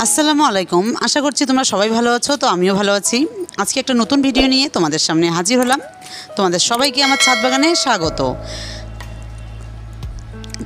আসসালামু আলাইকুম। আশা করছি তোমরা সবাই ভালো আছো। তো আমিও ভালো আছি। আজকে একটা নতুন ভিডিও নিয়ে তোমাদের সামনে হাজির হলাম। তোমাদের সবাইকে আমার ছাদ বাগানে স্বাগত।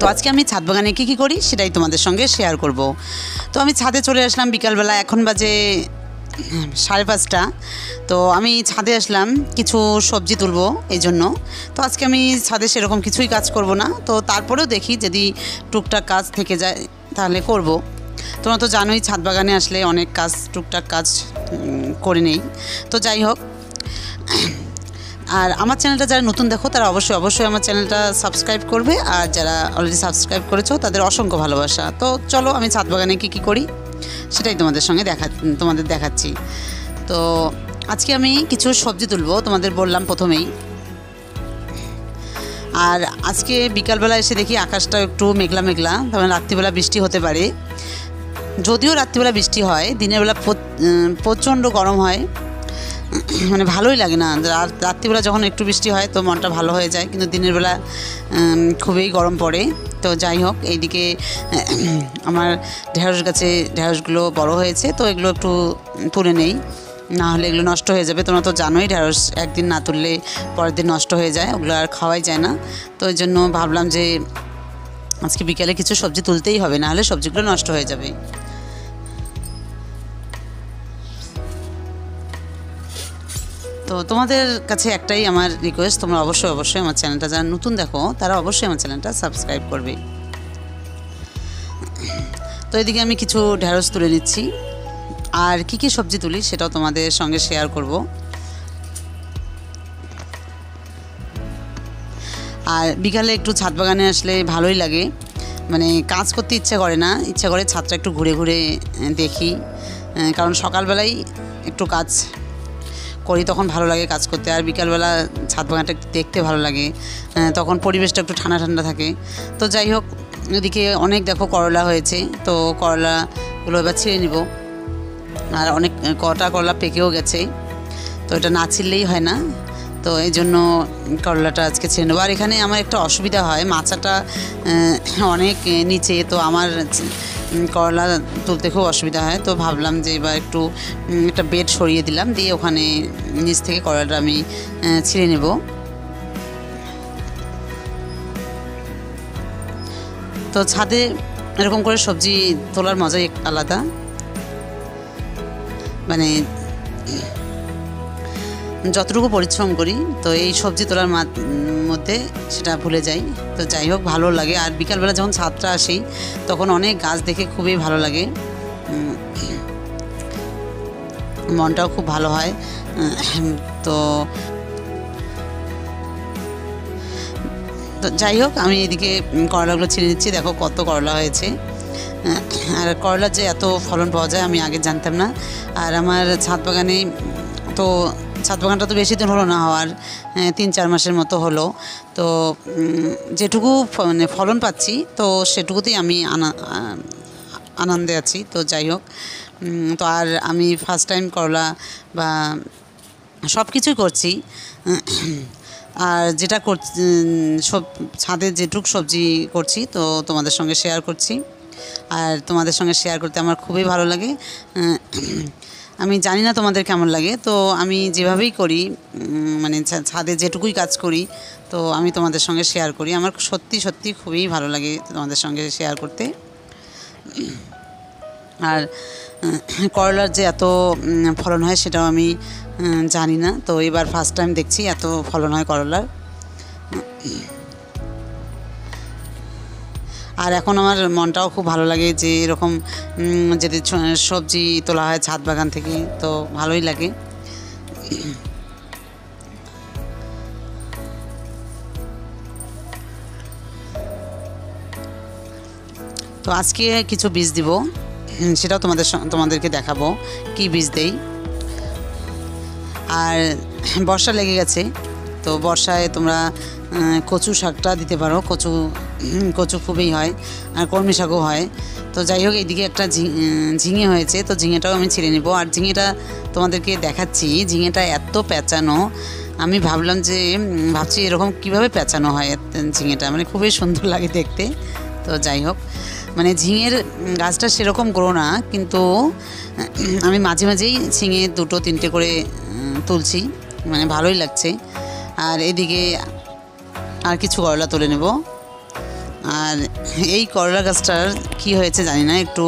তো আজকে আমি ছাদ বাগানে কী করি সেটাই তোমাদের সঙ্গে শেয়ার করব। তো আমি ছাদে চলে আসলাম বিকালবেলা, এখন বাজে 5:30। তো আমি ছাদে আসলাম কিছু সবজি তুলবো এই জন্য। তো আজকে আমি ছাদে সেরকম কিছুই কাজ করব না, তো তারপরেও দেখি যদি টুকটাক কাজ থেকে যায় তাহলে করব। তোমরা তো জানোই ছাদ বাগানে আসলে অনেক কাজ, টুকটাক কাজ করে নেই। তো যাই হোক, আর আমার চ্যানেলটা যারা নতুন দেখো তারা অবশ্যই আমার চ্যানেলটা সাবস্ক্রাইব করবে, আর যারা অলরেডি সাবস্ক্রাইব করেছো তাদের অসংখ্য ভালোবাসা। তো চলো আমি ছাদ বাগানে কী করি সেটাই তোমাদের দেখাচ্ছি। তো আজকে আমি কিছু সবজি তুলবো, তোমাদের বললাম প্রথমেই। আর আজকে বিকালবেলা এসে দেখি আকাশটা একটু মেঘলা মেঘলা, তবে রাত্রিবেলা বৃষ্টি হতে পারে। যদিও রাত্রিবেলা বৃষ্টি হয়, দিনের বেলা প্রচণ্ড গরম হয়, মানে ভালোই লাগে না। রাত্রিবেলা যখন একটু বৃষ্টি হয় তো মনটা ভালো হয়ে যায়, কিন্তু দিনের বেলা খুবই গরম পড়ে। তো যাই হোক, এইদিকে আমার ঢেঁড়স গাছে ঢেঁড়সগুলো বড় হয়েছে, তো এগুলো একটু তুলে নেই, না হলে এগুলো নষ্ট হয়ে যাবে। তোমরা তো জানোই ঢেঁড়স একদিন না তুললে পরের দিন নষ্ট হয়ে যায়, ওগুলো আর খাওয়াই যায় না। তো এই জন্য ভাবলাম যে আজকে বিকেলে কিছু সবজি তুলতেই হবে, না হলে সবজিগুলো নষ্ট হয়ে যাবে। তো তোমাদের কাছে একটাই আমার রিকোয়েস্ট, তোমরা অবশ্যই আমার চ্যানেলটা যারা নতুন দেখো তারা অবশ্যই আমার চ্যানেলটা সাবস্ক্রাইব করবে। তো এদিকে আমি কিছু ঢেঁড়স তুলে নিচ্ছি, আর কী সবজি তুলি সেটাও তোমাদের সঙ্গে শেয়ার করব। আর বিকালে একটু ছাদ বাগানে আসলে ভালোই লাগে, মানে কাজ করতে ইচ্ছা করে না, ইচ্ছা করে ছাদটা একটু ঘুরে ঘুরে দেখি। কারণ সকালবেলায় একটু কাজ করি, তখন ভালো লাগে কাজ করতে, আর বিকালবেলা ছাদ বাগানটা দেখতে ভালো লাগে, তখন পরিবেশটা একটু ঠান্ডা ঠান্ডা থাকে। তো যাই হোক, এদিকে অনেক দেখো করলা হয়েছে, তো করলাগুলো এবার ছিঁড়ে নিব। আর অনেক কটা করলা পেকেও গেছে, তো এটা না ছিঁড়লেই হয় না, তো এই জন্য করলাটা আজকে ছিঁড়ে নেবো। আর এখানে আমার একটা অসুবিধা হয়, মাচাটা অনেক নিচে, তো আমার করলা তুলতে খুব অসুবিধা হয়। তো ভাবলাম যে এবার একটু একটা বেড সরিয়ে দিলাম, দিয়ে ওখানে নিচ থেকে করলাটা আমি ছিঁড়ে নেব। তো ছাদে এরকম করে সবজি তোলার মজাই আলাদা, মানে যতটুকু পরিশ্রম করি তো এই সবজি তোলার মধ্যে সেটা ভুলে যাই। তো যাই হোক, ভালো লাগে। আর বিকালবেলা যখন ছাদটা আসি তখন অনেক গাছ দেখে খুবই ভালো লাগে, মনটাও খুব ভালো হয়। তো যাই হোক, আমি এদিকে করলাগুলো ছিঁড়ে নিচ্ছি। দেখো কত করলা হয়েছে, আর করলার যে এত ফলন পাওয়া যায় আমি আগে জানতাম না। আর আমার ছাদ বাগানটা তো বেশি দিন হলো না হওয়ার, 3-4 মাসের মতো হলো। তো যেটুকু মানে ফলন পাচ্ছি তো সেটুকুতেই আমি আনন্দে আছি। তো যাই হোক, তো আর আমি ফার্স্ট টাইম করলা বা সব কিছুই করছি, আর যেটা সব ছাদে যেটুকু সবজি করছি তো তোমাদের সঙ্গে শেয়ার করছি। আর তোমাদের সঙ্গে শেয়ার করতে আমার খুবই ভালো লাগে। আমি জানি না তোমাদের কেমন লাগে, তো আমি যেভাবেই করি, মানে ছাদে যেটুকুই কাজ করি তো আমি তোমাদের সঙ্গে শেয়ার করি। আমার সত্যি খুবই ভালো লাগে তোমাদের সঙ্গে শেয়ার করতে। আর করলার যে এত ফলন হয় সেটাও আমি জানি না, তো এবার ফার্স্ট টাইম দেখছি এত ফলন হয় করলার। আর এখন আমার মনটাও খুব ভালো লাগে যে এরকম যদি সবজি তোলা হয় ছাদ বাগান থেকে, তো ভালোই লাগে। তো আজকে কিছু বীজ দিব, সেটাও তোমাদেরকে দেখাবো কি বীজ দেই। আর বর্ষা লেগে গেছে, তো বর্ষায় তোমরা কচু শাকটা দিতে পারো, কচু খুবই হয়, আর কলমি শাকও হয়। তো যাই হোক, এইদিকে একটা ঝিঙে হয়েছে, তো ঝিঙেটাও আমি ছিঁড়ে নেব। আর ঝিঙেটা তোমাদেরকে দেখাচ্ছি, ঝিঙেটা এত পেঁচানো, আমি ভাবছি এরকম কীভাবে পেঁচানো হয় ঝিঙেটা, মানে খুবই সুন্দর লাগে দেখতে। তো যাই হোক, মানে ঝিঙের গাছটা সেরকম গ্রো না, কিন্তু আমি মাঝে মাঝেই ঝিঙে 2-3টে করে তুলছি, মানে ভালোই লাগছে। আর এদিকে আর কিছু করলা তুলে নেব। আর এই করলা গাছটার কি হয়েছে জানি না, একটু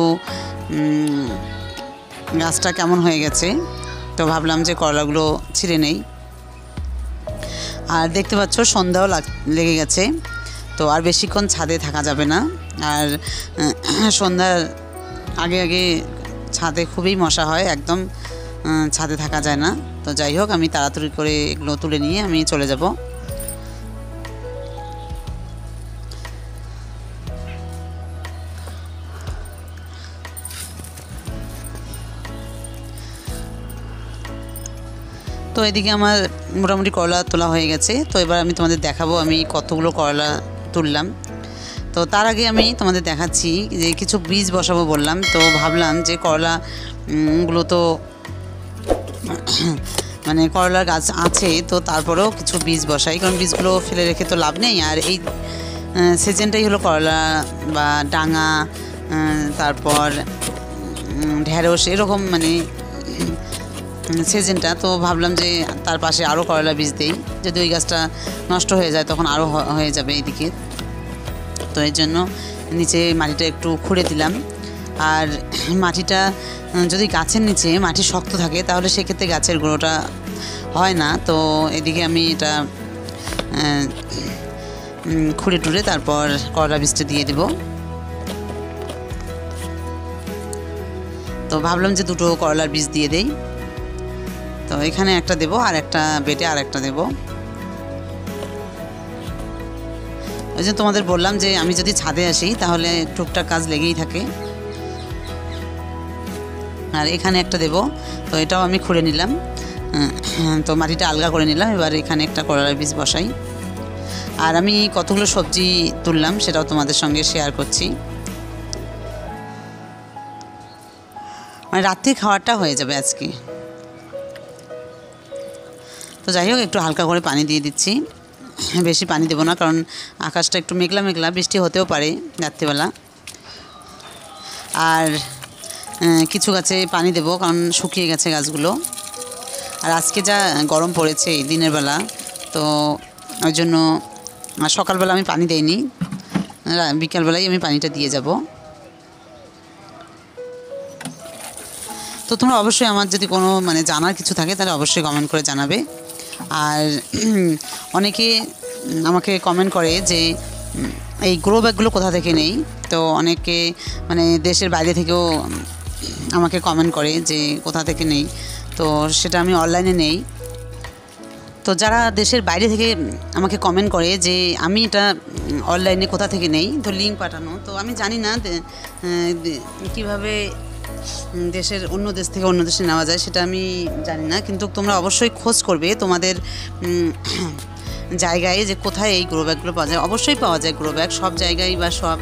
গাছটা কেমন হয়ে গেছে, তো ভাবলাম যে করলাগুলো ছিঁড়ে নেই। আর দেখতে পাচ্ছ সন্ধ্যাও লেগে গেছে, তো আর বেশিক্ষণ ছাদে থাকা যাবে না। আর সন্ধ্যার আগে আগে ছাদে খুবই মশা হয়, একদম ছাদে থাকা যায় না। তো যাই হোক, আমি তাড়াতাড়ি করে এগুলো তুলে নিয়ে আমি চলে যাব। তো এদিকে আমার মোটামুটি করলা তোলা হয়ে গেছে। তো এবার আমি তোমাদের দেখাবো আমি কতগুলো করলা তুললাম। তো তার আগে আমি তোমাদের দেখাচ্ছি যে কিছু বীজ বসাবো বললাম, তো ভাবলাম যে করলা গুলো তো মানে করলার গাছ আছে, তো তারপরেও কিছু বীজ বসাই, কারণ বীজগুলো ফেলে রেখে তো লাভ নেই। আর এই সিজনটাই হলো করলা বা ডাঙা, তারপর ঢেঁড়স, এরকম মানে সিজনটা। তো ভাবলাম যে তার পাশে আরও করলা বীজ দেই, যদি ওই গাছটা নষ্ট হয়ে যায় তখন আরও হয়ে যাবে এইদিকে। তো এর জন্য নিচে মাটিটা একটু খুঁড়ে দিলাম। আর মাটিটা যদি গাছের নিচে মাটি শক্ত থাকে তাহলে সেক্ষেত্রে গাছের গ্রোটা হয় না। তো এদিকে আমি এটা খুঁড়ে টুড়ে তারপর করলা বীজটা দিয়ে দেব। তো ভাবলাম যে 2টো করলার বীজ দিয়ে দেই। তো এখানে একটা দেব, আর একটা বেটে আর একটা দেব। ওই জন্য তোমাদের বললাম যে আমি যদি ছাদে আসি তাহলে টুকটাক কাজ লেগেই থাকে। আর এখানে একটা দেব, তো এটাও আমি খুঁড়ে নিলাম। তো মাটিটা আলগা করে নিলাম। এবার এখানে একটা করলার বীজ বসাই। আর আমি কতগুলো সবজি তুললাম সেটাও তোমাদের সঙ্গে শেয়ার করছি। মানে রাত্রি খাওয়াটা হয়ে যাবে আজকে। তো যাই হোক, একটু হালকা করে পানি দিয়ে দিচ্ছি, বেশি পানি দেবো না, কারণ আকাশটা একটু মেঘলা মেঘলা, বৃষ্টি হতেও পারে রাত্রিবেলা। আর কিছু গাছে পানি দেবো, কারণ শুকিয়ে গেছে গাছগুলো। আর আজকে যা গরম পড়েছে এই দিনের বেলা, তো ওই জন্য সকালবেলা আমি পানি দেইনি, বিকালবেলায় আমি পানিটা দিয়ে যাব। তো তোমরা অবশ্যই আমার যদি কোনো মানে জানার কিছু থাকে তাহলে অবশ্যই কমেন্ট করে জানাবে। আর অনেকে আমাকে কমেন্ট করে যে এই গ্রো ব্যাগগুলো কোথা থেকে নেই। তো অনেকে মানে দেশের বাইরে থেকেও আমাকে কমেন্ট করে যে কোথা থেকে নেই, তো সেটা আমি অনলাইনে নেই। তো যারা দেশের বাইরে থেকে আমাকে কমেন্ট করে যে আমি এটা অনলাইনে কোথা থেকে নেই, তো লিঙ্ক পাঠানো, তো আমি জানি না কীভাবে দেশের অন্য দেশ থেকে অন্য দেশে নেওয়া যায়, সেটা আমি জানি না। কিন্তু তোমরা অবশ্যই খোঁজ করবে তোমাদের জায়গায় যে কোথায় এই গ্রো ব্যাগগুলো পাওয়া যায়। অবশ্যই পাওয়া যায় গ্রো ব্যাগ, সব জায়গায় বা সব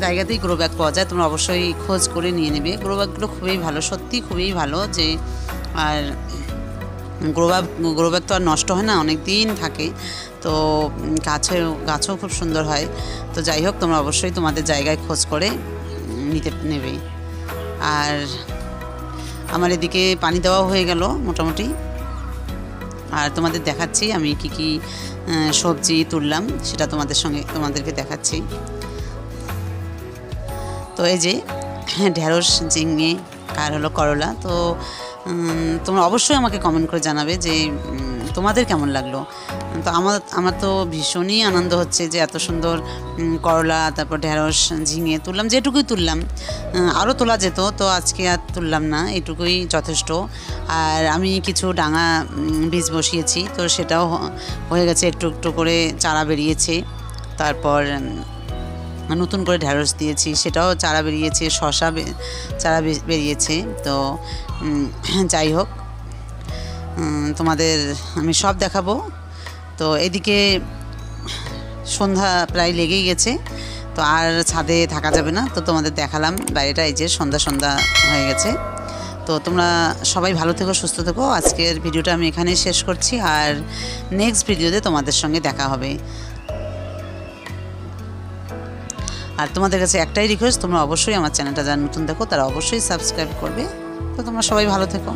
জায়গাতেই গ্রো ব্যাগ পাওয়া যায়। তোমরা অবশ্যই খোঁজ করে নিয়ে নেবে। গ্রো ব্যাগগুলো খুবই ভালো, সত্যি খুবই ভালো। যে আর গ্রো ব্যাগ তো আর নষ্ট হয় না, অনেক দিন থাকে। তো গাছও খুব সুন্দর হয়। তো যাই হোক, তোমরা অবশ্যই তোমাদের জায়গায় খোঁজ করে নেবে। আর আমার এদিকে পানি দেওয়া হয়ে গেল মোটামুটি। আর তোমাদের দেখাচ্ছি আমি কি কি সবজি তুললাম, সেটা তোমাদেরকে দেখাচ্ছি। তো এই যে ঢেঁড়স, ঝিঙে আর হলো করলা। তো তোমরা অবশ্যই আমাকে কমেন্ট করে জানাবে যে তোমাদের কেমন লাগলো। তো আমার তো ভীষণই আনন্দ হচ্ছে যে এত সুন্দর করলা, তারপর ঢেঁড়স, ঝিঙে তুললাম, যেটুকুই তুললাম। আরও তোলা যেত, তো আজকে আর তুললাম না, এটুকুই যথেষ্ট। আর আমি কিছু ডাঙা বীজ বসিয়েছি, তো সেটাও হয়ে গেছে, একটু একটু করে চারা বেরিয়েছে। তারপর নতুন করে ঢেঁড়স দিয়েছি, সেটাও চারা বেরিয়েছে, শসা চারা বেরিয়েছে। তো যাই হোক, তোমাদের আমি সব দেখাবো। তো এদিকে সন্ধ্যা প্রায় লেগেই গেছে, তো আর ছাদে থাকা যাবে না। তো তোমাদের দেখালাম বাইরেটা, এই যে সন্ধ্যা হয়ে গেছে। তো তোমরা সবাই ভালো থেকো, সুস্থ থেকো। আজকের ভিডিওটা আমি এখানেই শেষ করছি, আর নেক্সট ভিডিওতে তোমাদের সঙ্গে দেখা হবে। আর তোমাদের কাছে একটাই রিকোয়েস্ট, তোমরা অবশ্যই আমার চ্যানেলটা যারা নতুন দেখো তারা অবশ্যই সাবস্ক্রাইব করবে। তো তোমরা সবাই ভালো থেকো।